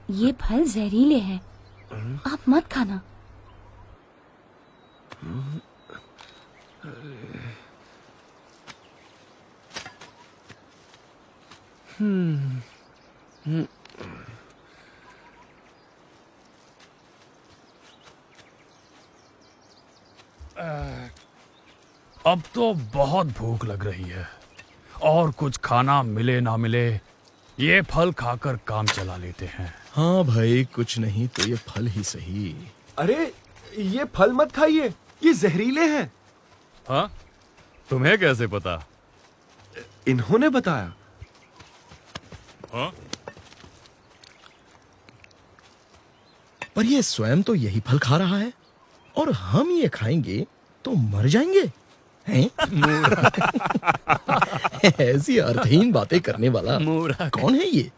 ये फल जहरीले हैं, आप मत खाना। अब तो बहुत भूख लग रही है और कुछ खाना मिले ना मिले ये फल खाकर काम चला लेते हैं। हाँ भाई, कुछ नहीं तो ये फल ही सही। अरे ये फल मत खाइए, ये जहरीले हैं। हाँ, तुम्हें कैसे पता? इन्होंने बताया। हाँ? पर ये स्वयं तो यही फल खा रहा है और हम ये खाएंगे तो मर जाएंगे हैं? ऐसी अर्थहीन बातें करने वाला कौन है ये?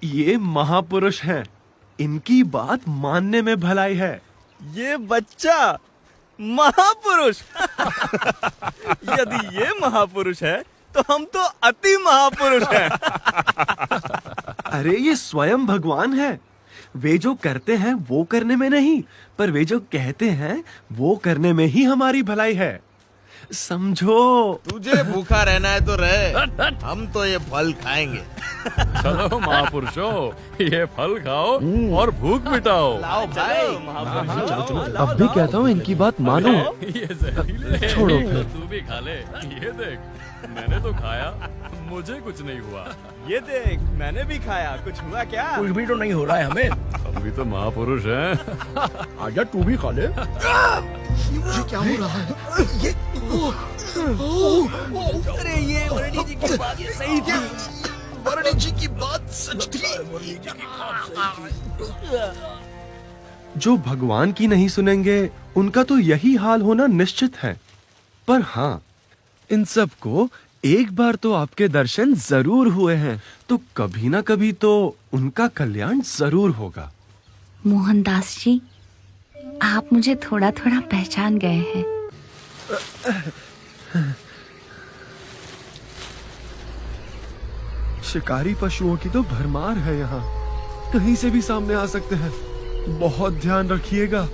ये महापुरुष हैं, इनकी बात मानने में भलाई है। ये बच्चा महापुरुष। यदि ये महापुरुष है तो हम तो अति महापुरुष हैं। अरे ये स्वयं भगवान है। वे जो करते हैं वो करने में नहीं, पर वे जो कहते हैं वो करने में ही हमारी भलाई है, समझो। तुझे भूखा रहना है तो रहे, हम तो ये फल खाएंगे। चलो महापुरुषों, ये फल खाओ और भूख मिटाओ। लाओ भाई, महापुरुष। अब भी कहता हूँ इनकी बात मानो। ये जहरीले हैं। छोड़ो फिर। तू भी खा ले। ये देख, मैंने तो खाया, मुझे कुछ नहीं हुआ। ये देख, मैंने भी खाया, कुछ हुआ क्या? कुछ भी तो नहीं हो रहा है हमें। हम भी तो महापुरुष हैं। आजा तू भी खा ले। ये क्या हो रहा है? ये अरे ये वर्णी जी की बात सही थी। वर्णी जी की बात सच थी। जो भगवान की नहीं सुनेंगे उनका तो यही हाल होना निश्चित है। पर हाँ, इन सब को एक बार तो आपके दर्शन जरूर हुए हैं, तो कभी ना कभी तो उनका कल्याण जरूर होगा। मोहनदास जी, आप मुझे थोड़ा थोड़ा पहचान गए हैं। शिकारी पशुओं की तो भरमार है यहाँ, कहीं से भी सामने आ सकते हैं, बहुत ध्यान रखिएगा।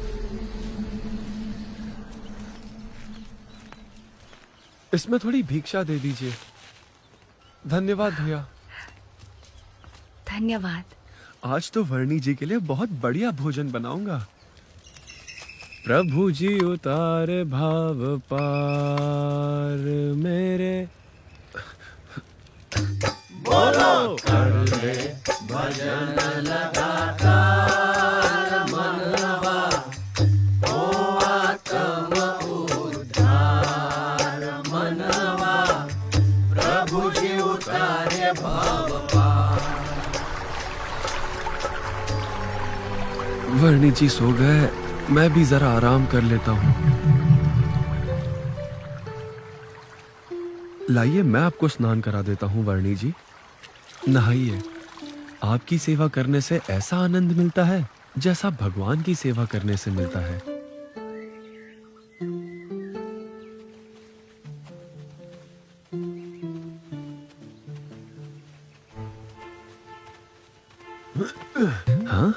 इसमें थोड़ी भिक्षा दे दीजिए। धन्यवाद भैया। धन्यवाद। आज तो वर्णी जी के लिए बहुत बढ़िया भोजन बनाऊंगा। प्रभु जी उतारे भाव पार मेरे। बोलो वर्णी जी सो गए, मैं भी जरा आराम कर लेता हूँ। लाइए मैं आपको स्नान करा देता हूँ वर्णी जी। नहाइए। आपकी सेवा करने से ऐसा आनंद मिलता है जैसा भगवान की सेवा करने से मिलता है। हाँ?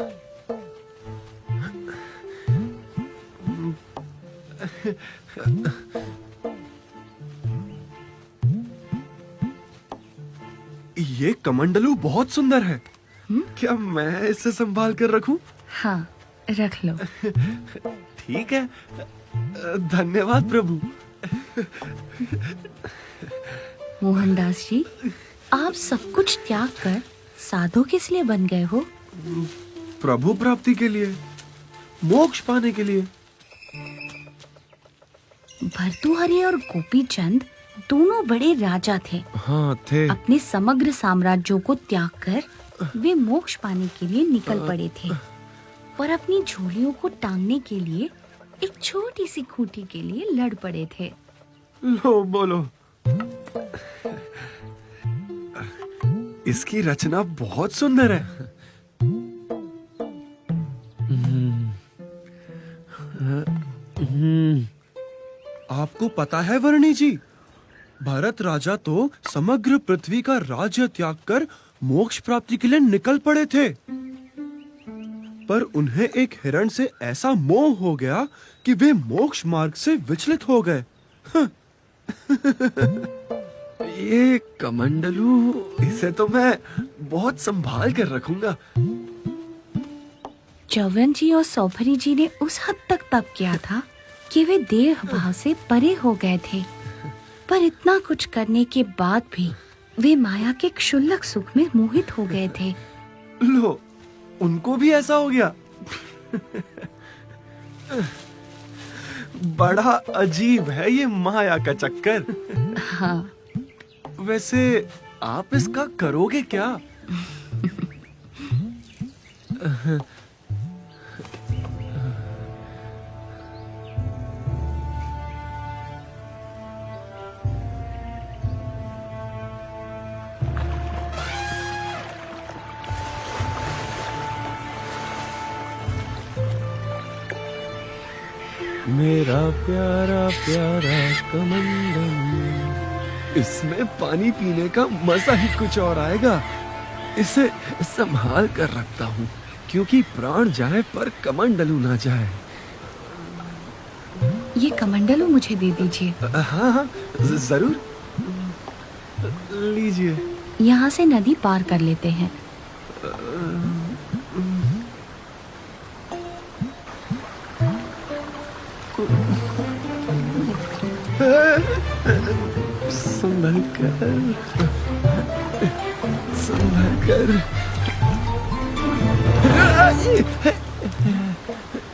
ये कमंडलू बहुत सुंदर है। क्या मैं इसे संभाल कर रखूं? हाँ, रख लो। ठीक है, धन्यवाद प्रभु। मोहनदास जी, आप सब कुछ त्याग कर साधु किस लिए बन गए हो? प्रभु प्राप्ति के लिए, मोक्ष पाने के लिए। भर्तृहरि और गोपीचंद दोनों बड़े राजा थे। हाँ थे। अपने समग्र साम्राज्यों को त्याग कर वे मोक्ष पाने के लिए निकल पड़े थे, पर अपनी झोलियों को टांगने के लिए एक छोटी सी खूंटी के लिए लड़ पड़े थे। लो बोलो। इसकी रचना बहुत सुंदर है। आपको पता है वर्णी जी, भरत राजा तो समग्र पृथ्वी का राज्य त्याग कर मोक्ष प्राप्ति के लिए निकल पड़े थे। पर उन्हें एक हिरण से ऐसा मोह हो गया कि वे मोक्ष मार्ग से विचलित हो गए। ये कमंडलू, इसे तो मैं बहुत संभाल कर रखूंगा। चौवन जी और सौभरी जी ने उस हद तक तप किया था कि वे देह भाव से परे हो गए थे, पर इतना कुछ करने के बाद भी वे माया के क्षुल्लक सुख में मोहित हो गए थे। लो, उनको भी ऐसा हो गया। बड़ा अजीब है ये माया का चक्कर। हाँ, वैसे आप इसका करोगे क्या? मेरा प्यारा प्यारा कमंडलू, इसमें पानी पीने का मजा ही कुछ और आएगा। इसे संभाल कर रखता हूँ, क्योंकि प्राण जाए पर कमंडलू ना जाए। ये कमंडलू मुझे दे दीजिए। हाँ हाँ, जरूर, लीजिए। यहाँ से नदी पार कर लेते हैं। संभल कर, संभल कर।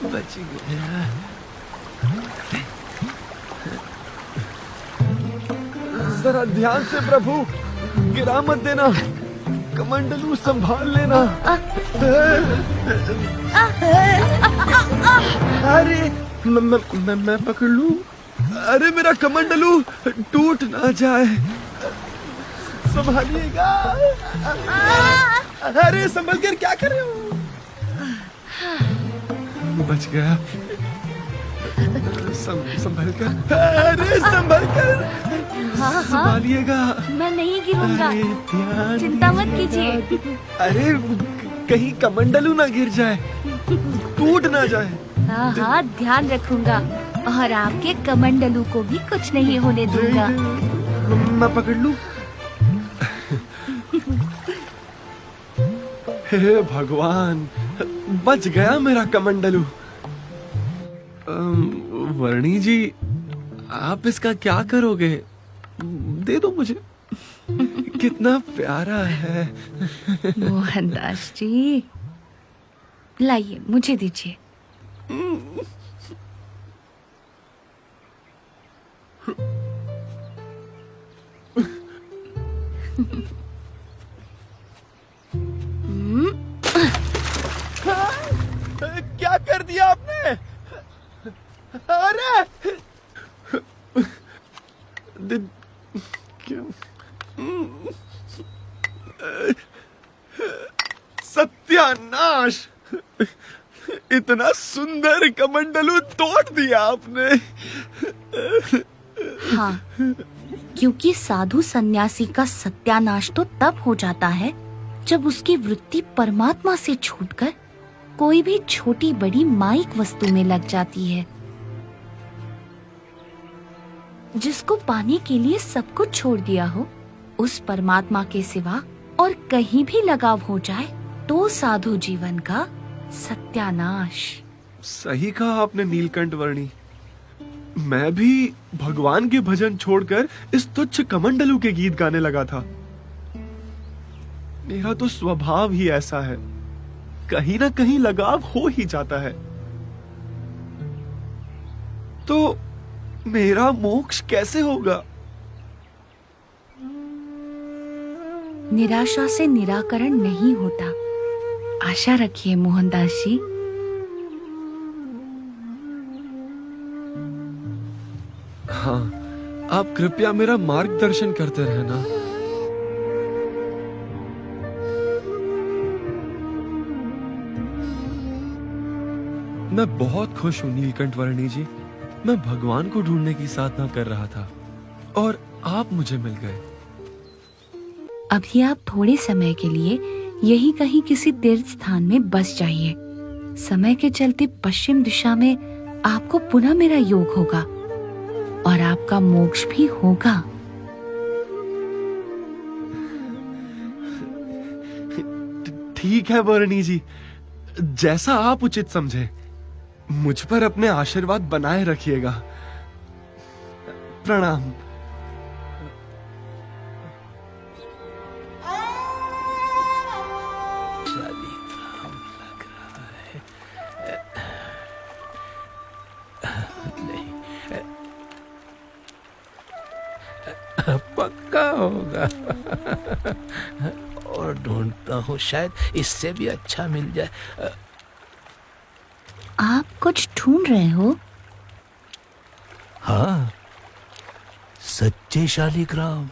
बच गया। जरा ध्यान से प्रभु, गिरा मत देना। कमंडलू संभाल लेना। अरे मैं पकड़ लूं? अरे मेरा कमंडलू टूट ना जाए, संभालिएगा। अरे संभल कर, क्या कर रहे हो? बच गया। संभल कर, अरे संभल कर। हाँ हाँ, संभालिएगा। मैं नहीं गिरूंगा, अरे ध्यान चिंता मत दीजिएगा। कीजिए। अरे कहीं कमंडलू ना गिर जाए, टूट ना जाए। हाँ हाँ, ध्यान रखूंगा और आपके कमंडलू को भी कुछ नहीं होने दूंगा। मैं पकड़ लूं? हे भगवान, बच गया मेरा कमंडलू। वर्णी जी, आप इसका क्या करोगे? दे दो मुझे, कितना प्यारा है। मोहनदास जी, लाइए, मुझे दीजिए। क्या कर दिया आपने? अरे क्यों? सत्यानाश! इतना सुंदर कमंडलू तोड़ दिया आपने। हाँ, क्योंकि साधु सन्यासी का सत्यानाश तो तब हो जाता है जब उसकी वृत्ति परमात्मा से छूटकर कोई भी छोटी बड़ी माइक वस्तु में लग जाती है। जिसको पाने के लिए सब कुछ छोड़ दिया हो, उस परमात्मा के सिवा और कहीं भी लगाव हो जाए तो साधु जीवन का सत्यानाश। सही कहा आपने नीलकंठ वर्णी। मैं भी भगवान के भजन छोड़कर इस तुच्छ कमंडलू के गीत गाने लगा था। मेरा तो स्वभाव ही ऐसा है, कहीं ना कहीं लगाव हो ही जाता है। तो मेरा मोक्ष कैसे होगा? निराशा से निराकरण नहीं होता, आशा रखिए मोहनदास जी। हाँ, आप कृपया मेरा मार्गदर्शन करते रहना। मैं बहुत खुश हूँ नीलकंठ वर्णी जी। मैं भगवान को ढूंढने की साधना कर रहा था और आप मुझे मिल गए। अभी आप थोड़े समय के लिए यही कहीं किसी तीर्थ स्थान में बस जाइए। समय के चलते पश्चिम दिशा में आपको पुनः मेरा योग होगा और आपका मोक्ष भी होगा। ठीक है बोरनी जी, जैसा आप उचित समझे। मुझ पर अपने आशीर्वाद बनाए रखिएगा। प्रणाम। पक्का होगा। और ढूंढता हूँ, शायद इससे भी अच्छा मिल जाए। आप कुछ ढूंढ रहे हो? हाँ, सच्चे शालिग्राम।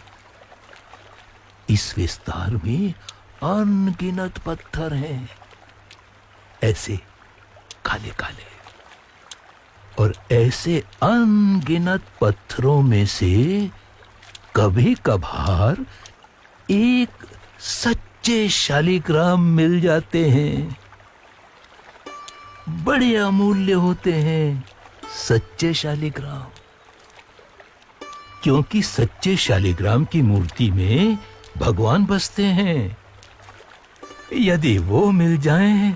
इस विस्तार में अनगिनत पत्थर हैं, ऐसे काले काले। और ऐसे अनगिनत पत्थरों में से कभी कभार एक सच्चे शालिग्राम मिल जाते हैं। बड़े अमूल्य होते हैं सच्चे शालिग्राम, क्योंकि सच्चे शालिग्राम की मूर्ति में भगवान बसते हैं। यदि वो मिल जाएं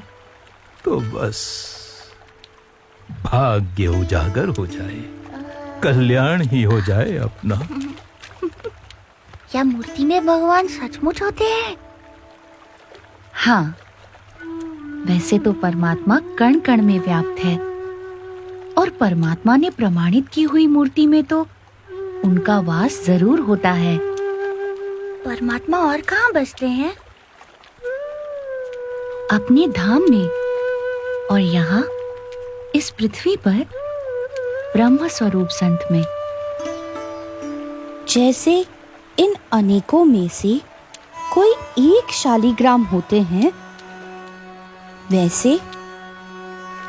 तो बस भाग्य उजागर हो जाए, कल्याण ही हो जाए अपना। क्या मूर्ति में भगवान सचमुच होते हैं? हाँ, वैसे तो परमात्मा कण कण में व्याप्त है और परमात्मा ने प्रमाणित की हुई मूर्ति में तो उनका वास जरूर होता है। परमात्मा और कहाँ बसते हैं? अपने धाम में, और यहाँ इस पृथ्वी पर ब्रह्म स्वरूप संत में। जैसे इन अनेकों में से कोई एक शालिग्राम होते हैं, वैसे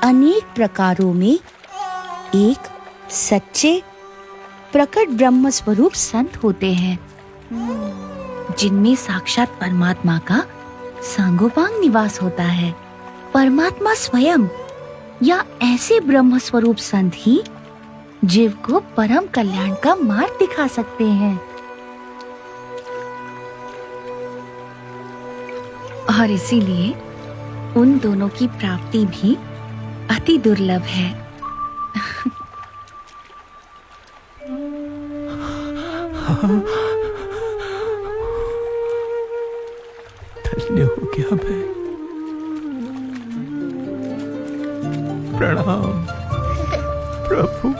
अनेक प्रकारों में एक सच्चे प्रकट ब्रह्म स्वरूप संत होते हैं, जिनमें साक्षात परमात्मा का सांगोपांग निवास होता है। परमात्मा स्वयं या ऐसे ब्रह्म स्वरूप संत ही जीव को परम कल्याण का मार्ग दिखा सकते हैं। और इसीलिए उन दोनों की प्राप्ति भी अति दुर्लभ है। धन्य हो गया मैं। प्रणाम प्रभु।